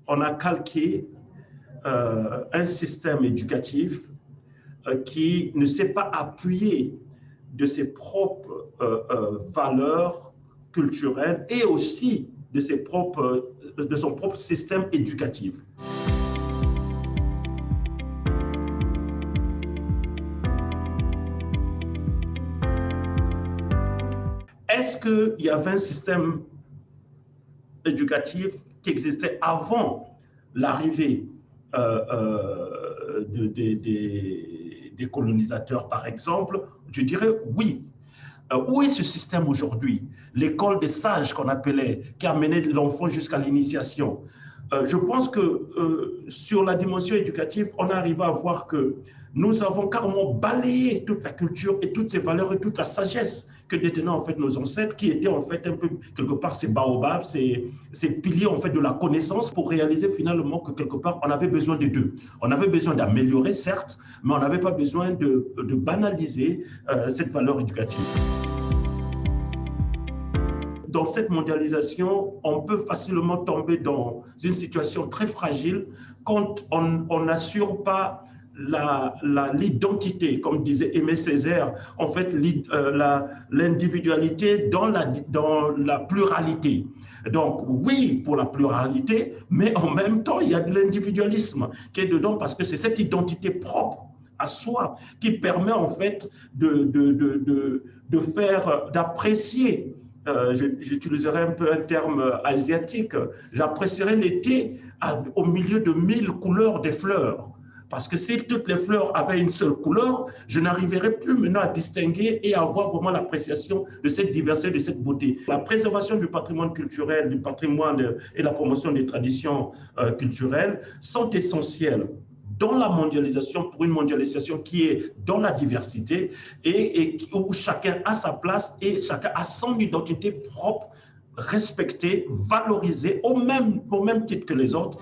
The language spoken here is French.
on a calqué un système éducatif qui ne s'est pas appuyé de ses propres valeurs culturelles et aussi de son propre système éducatif. Est-ce qu'il y avait un système éducatif qui existait avant l'arrivée des colonisateurs, par exemple? Je dirais oui. Où est ce système aujourd'hui? L'école des sages qu'on appelait, qui amenait l'enfant jusqu'à l'initiation. Je pense que sur la dimension éducative, on arrive à voir que nous avons carrément balayé toute la culture et toutes ces valeurs et toute la sagesse que détenaient en fait nos ancêtres, qui étaient en fait un peu quelque part ces baobabs, ces piliers en fait de la connaissance, pour réaliser finalement que quelque part on avait besoin des deux. On avait besoin d'améliorer certes, mais on n'avait pas besoin de banaliser cette valeur éducative. Dans cette mondialisation, on peut facilement tomber dans une situation très fragile quand on n'assure pas l'identité, comme disait Aimé Césaire, en fait l'individualité dans la pluralité. Donc oui, pour la pluralité, mais en même temps, il y a de l'individualisme qui est dedans parce que c'est cette identité propre à soi qui permet en fait d'apprécier. J'utiliserai un peu un terme asiatique, j'apprécierais l'été au milieu de 1000 couleurs des fleurs. Parce que si toutes les fleurs avaient une seule couleur, je n'arriverais plus maintenant à distinguer et à avoir vraiment l'appréciation de cette diversité, de cette beauté. La préservation du patrimoine culturel, du patrimoine et la promotion des traditions culturelles sont essentielles dans la mondialisation, pour une mondialisation qui est dans la diversité et où chacun a sa place et chacun a son identité propre, respectée, valorisée au même titre que les autres.